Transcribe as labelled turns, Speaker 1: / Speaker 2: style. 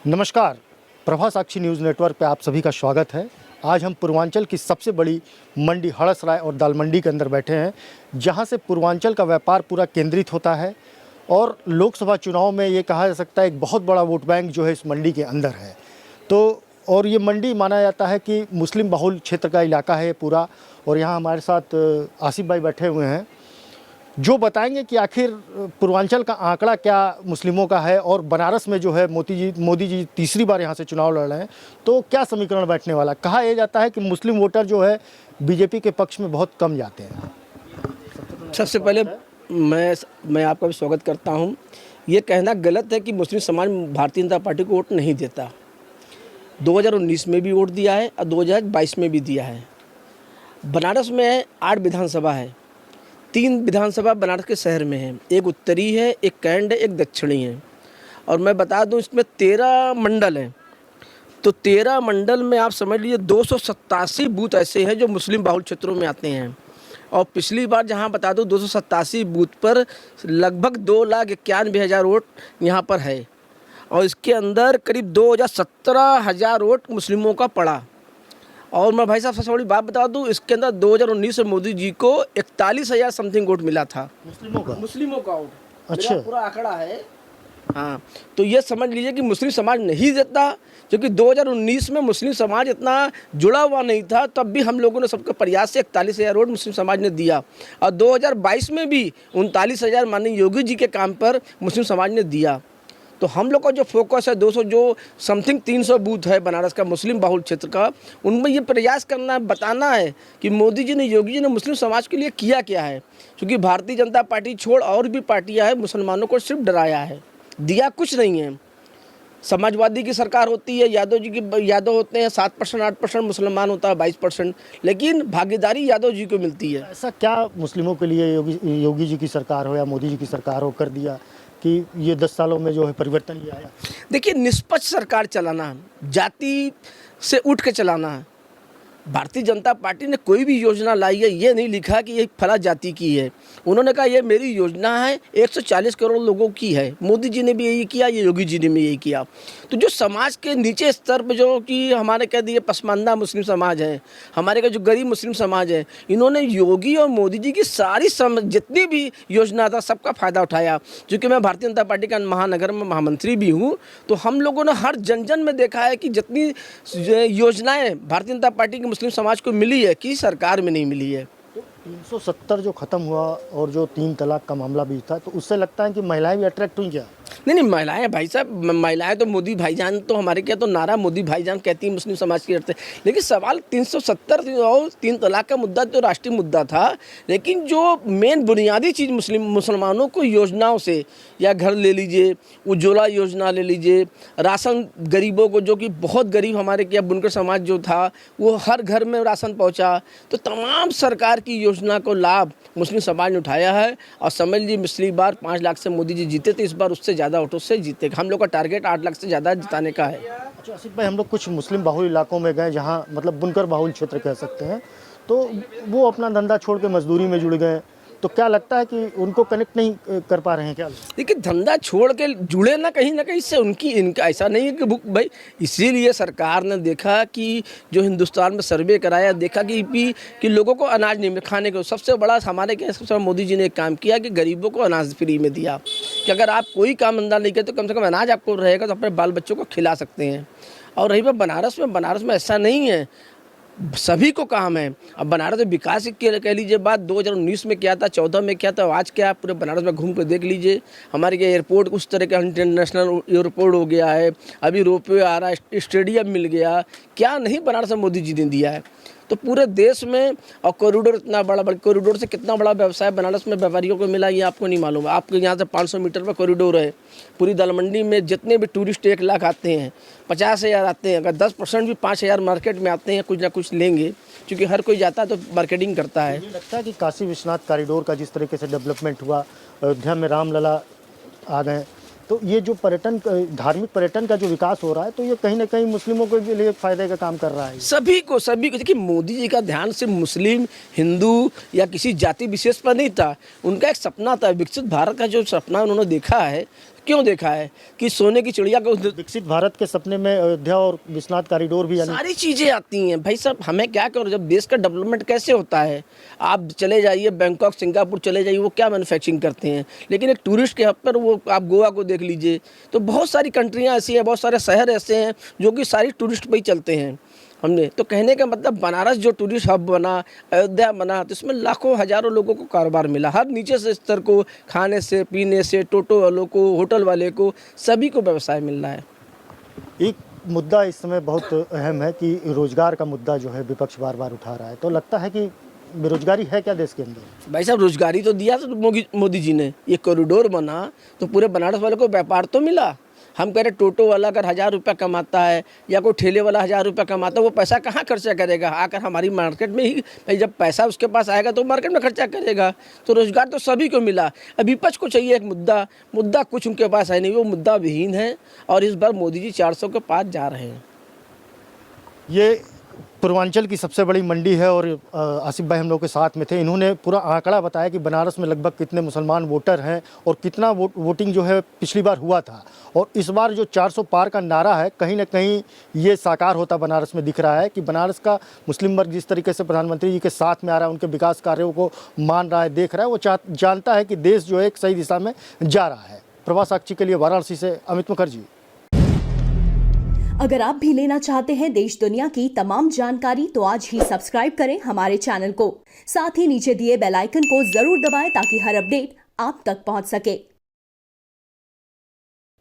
Speaker 1: नमस्कार, प्रभा साक्षी news network पे आप सभी का स्वागत है। आज हम पूर्वांचल की सबसे बड़ी मंडी हड़सराय और दाल मंडी के अंदर बैठे हैं, जहां से पूर्वांचल का व्यापार पूरा केंद्रित होता है और लोकसभा चुनाव में ये कहा जा सकता है एक बहुत बड़ा वोट बैंक जो है इस मंडी के अंदर है। तो और ये मंडी माना जाता है कि मुस्लिम बहुल क्षेत्र का इलाका है पूरा। और यहाँ हमारे साथ आसिफ भाई बैठे हुए हैं जो बताएंगे कि आखिर पूर्वांचल का आंकड़ा क्या मुस्लिमों का है और बनारस में जो है मोदी जी तीसरी बार यहाँ से चुनाव लड़ रहे हैं, तो क्या समीकरण बैठने वाला। कहा यह जाता है कि मुस्लिम वोटर जो है बीजेपी के पक्ष में बहुत कम जाते हैं।
Speaker 2: सबसे पहले मैं आपका भी स्वागत करता हूं। ये कहना गलत है कि मुस्लिम समाज भारतीय जनता पार्टी को वोट नहीं देता। 2019 में भी वोट दिया है और 2022 में भी दिया है। बनारस में 8 विधानसभा है, 3 विधानसभा बनारस के शहर में है, एक उत्तरी है, एक कैंट है, एक दक्षिणी है। और मैं बता दूं इसमें 13 मंडल हैं। तो 13 मंडल में आप समझ लीजिए 287 बूथ ऐसे हैं जो मुस्लिम बाहुल क्षेत्रों में आते हैं। और पिछली बार जहां बता दूं 287 बूथ पर लगभग 2,91,000 वोट यहाँ पर है। और इसके अंदर करीब 17,000 वोट मुस्लिमों का पड़ा। और मैं भाई साहब सबसे बड़ी बात बता दूं, इसके अंदर 2019 में मोदी जी को 41,000 समथिंग वोट मिला था मुस्लिमों का वोट।
Speaker 1: अच्छा,
Speaker 2: पूरा आंकड़ा है। हाँ, तो ये समझ लीजिए कि मुस्लिम समाज नहीं देता, क्योंकि 2019 में मुस्लिम समाज इतना जुड़ा हुआ नहीं था। तब भी हम लोगों ने सबके प्रयास से 41,000 वोट मुस्लिम समाज ने दिया। और 2022 में भी 39,000 माननीय योगी जी के काम पर मुस्लिम समाज ने दिया। तो हम लोग का जो फोकस है 200 जो समथिंग 300 बूथ है बनारस का मुस्लिम बाहुल क्षेत्र का, उनमें ये प्रयास करना है, बताना है कि मोदी जी ने, योगी जी ने मुस्लिम समाज के लिए किया क्या है। क्योंकि भारतीय जनता पार्टी छोड़ और भी पार्टियां हैं, मुसलमानों को सिर्फ डराया है, दिया कुछ नहीं है। समाजवादी की सरकार होती है, यादव होते हैं 7%, 8%, मुसलमान होता है 22%, लेकिन भागीदारी यादव जी को मिलती है।
Speaker 1: ऐसा क्या मुस्लिमों के लिए योगी जी की सरकार हो या मोदी जी की सरकार हो कर दिया कि ये 10 सालों में जो है परिवर्तन ये आया।
Speaker 2: देखिए, निष्पक्ष सरकार चलाना, जाति से उठ के चलाना। भारतीय जनता पार्टी ने कोई भी योजना लाई है, ये नहीं लिखा कि ये फला जाति की है। उन्होंने कहा ये मेरी योजना है, 140 करोड़ लोगों की है। मोदी जी ने भी यही किया, ये योगी जी ने भी यही किया। तो जो समाज के नीचे स्तर पर जो कि हमारे कह दिए पसमानदा मुस्लिम समाज है, हमारे का जो गरीब मुस्लिम समाज है, इन्होंने योगी और मोदी जी की सारी जितनी भी योजना था सबका फ़ायदा उठाया। क्योंकि मैं भारतीय जनता पार्टी का महानगर में महामंत्री भी हूँ, तो हम लोगों ने हर जन में देखा है कि जितनी योजनाएँ भारतीय जनता पार्टी की मुस्लिम समाज को मिली है कि सरकार में नहीं मिली है।
Speaker 1: तो 370 जो ख़त्म हुआ और जो 3 तलाक का मामला भी था, तो उससे लगता है कि महिलाएं भी अट्रैक्ट हुई क्या।
Speaker 2: नहीं, महिलाएं भाई साहब, महिलाएं तो मोदी भाईजान, तो हमारे क्या तो नारा मोदी भाईजान कहती है मुस्लिम समाज की करते। लेकिन सवाल 370 और 3 तलाक का मुद्दा तो राष्ट्रीय मुद्दा था, लेकिन जो मेन बुनियादी चीज़ मुसलमानों को योजनाओं से, या घर ले लीजिए, उज्ज्वला योजना ले लीजिए, राशन गरीबों को, जो कि बहुत गरीब हमारे क्या बुनकर समाज जो था, वो हर घर में राशन पहुँचा। तो तमाम सरकार की योजना को लाभ मुस्लिम समाज ने उठाया है। और समझ लीजिए पिछली बार 5 लाख से मोदी जी जीते थे, इस बार उससे ज़्यादा वोटों से जीते। हम लोग का टारगेट 8 लाख से ज़्यादा जिताने का है।
Speaker 1: अच्छा आसिफ भाई, हम लोग कुछ मुस्लिम बाहुल इलाकों में गए जहाँ मतलब बुनकर बाहुल क्षेत्र कह सकते हैं, तो वो अपना धंधा छोड़ के मजदूरी में जुड़ गए, तो क्या लगता है कि उनको कनेक्ट नहीं कर पा रहे हैं क्या।
Speaker 2: देखिए, धंधा छोड़ के जुड़े ना कहीं से इनका ऐसा नहीं है कि भाई, इसीलिए सरकार ने देखा कि जो हिंदुस्तान में सर्वे कराया, देखा कि लोगों को अनाज नहीं मिल खाने को। सबसे बड़ा हमारे क्या, सबसे बड़ा मोदी जी ने एक काम किया कि गरीबों को अनाज फ्री में दिया, कि अगर आप कोई काम धंधा नहीं करते तो कम से कम अनाज आपको रहेगा, तो अपने बाल बच्चों को खिला सकते हैं। और रही बात बनारस में ऐसा नहीं है, सभी को काम है। अब बनारस में विकास की कह लीजिए बात, 2019 में क्या था, 14 में क्या था, आज क्या, पूरे बनारस में घूम कर देख लीजिए। हमारे के एयरपोर्ट उस तरह का इंटरनेशनल एयरपोर्ट हो गया है, अभी रोपवे आ रहा है, स्टेडियम मिल गया, क्या नहीं बनारस में मोदी जी ने दिया है। तो पूरे देश में, और कॉरिडोर इतना बड़ा कॉरिडोर से कितना बड़ा व्यवसाय बनारस में व्यापारियों को मिला, ये आपको नहीं मालूम है। आपके यहाँ से 500 मीटर पर कॉरिडोर है। पूरी दाल मंडी में जितने भी टूरिस्ट 1 लाख आते हैं, 50,000 आते हैं, अगर 10% भी 5,000 मार्केट में आते हैं, कुछ ना कुछ लेंगे, क्योंकि हर कोई जाता है तो मार्केटिंग करता है।
Speaker 1: मुझे लगता है कि काशी विश्वनाथ कॉरिडोर का जिस तरीके से डेवलपमेंट हुआ, अयोध्या में रामलला आ गए, तो ये जो पर्यटन, धार्मिक पर्यटन का जो विकास हो रहा है, तो ये कहीं ना कहीं मुस्लिमों के लिए फायदे का काम कर रहा है।
Speaker 2: सभी को देखिए, मोदी जी का ध्यान सिर्फ मुस्लिम, हिंदू या किसी जाति विशेष पर नहीं था। उनका एक सपना था, विकसित भारत का जो सपना उन्होंने देखा है क्यों देखा है कि सोने की चिड़िया को
Speaker 1: विकसित भारत के सपने में अयोध्या और विश्वनाथ कॉरिडोर भी यानी
Speaker 2: सारी चीज़ें आती हैं भाई साहब। हमें क्या करो, जब देश का डेवलपमेंट कैसे होता है, आप चले जाइए बैंकॉक सिंगापुर चले जाइए, वो क्या मैन्युफैक्चरिंग करते हैं, लेकिन एक टूरिस्ट के हब पर वो आप गोवा को देख लीजिए, तो बहुत सारी कंट्रियाँ ऐसी हैं, बहुत सारे शहर ऐसे हैं जो कि सारी टूरिस्ट पे ही चलते हैं। हमने तो कहने का मतलब बनारस जो टूरिस्ट हब बना, अयोध्या बना, तो इसमें लाखों हजारों लोगों को कारोबार मिला, हर नीचे से स्तर को, खाने से पीने से, टोटो वालों को, होटल वाले को, सभी को व्यवसाय मिल रहा है।
Speaker 1: एक मुद्दा इस समय बहुत अहम है कि रोजगार का मुद्दा जो है विपक्ष बार बार उठा रहा है, तो लगता है कि बेरोजगारी है क्या देश के अंदर?
Speaker 2: भाई साहब रोजगारी तो दिया तो मोदी जी ने, ये कॉरिडोर बना तो पूरे बनारस वाले को व्यापार तो मिला। हम कह रहे टोटो वाला अगर 1000 रुपया कमाता है या कोई ठेले वाला 1000 रुपया कमाता है, वो पैसा कहाँ खर्चा करेगा? आकर हमारी मार्केट में ही, भाई जब पैसा उसके पास आएगा तो मार्केट में खर्चा करेगा। तो रोजगार तो सभी को मिला। अब विपक्ष को चाहिए एक मुद्दा कुछ उनके पास है नहीं, वो मुद्दा विहीन है और इस बार मोदी जी 400 के पास जा रहे हैं।
Speaker 1: ये पूर्वांचल की सबसे बड़ी मंडी है और आसिफ भाई हम लोग के साथ में थे। इन्होंने पूरा आंकड़ा बताया कि बनारस में लगभग कितने मुसलमान वोटर हैं और कितना वोटिंग जो है पिछली बार हुआ था, और इस बार जो 400 पार का नारा है कहीं ना कहीं ये साकार होता बनारस में दिख रहा है कि बनारस का मुस्लिम वर्ग जिस तरीके से प्रधानमंत्री जी के साथ में आ रहा है, उनके विकास कार्यों को मान रहा है, देख रहा है, वो जानता है कि देश जो है एक सही दिशा में जा रहा है। प्रभा साक्षी के लिए वाराणसी से अमित मुखर्जी।
Speaker 3: अगर आप भी लेना चाहते हैं देश दुनिया की तमाम जानकारी तो आज ही सब्सक्राइब करें हमारे चैनल को। साथ ही नीचे दिए बेल आइकन को जरूर दबाएं ताकि हर अपडेट आप तक पहुंच सके।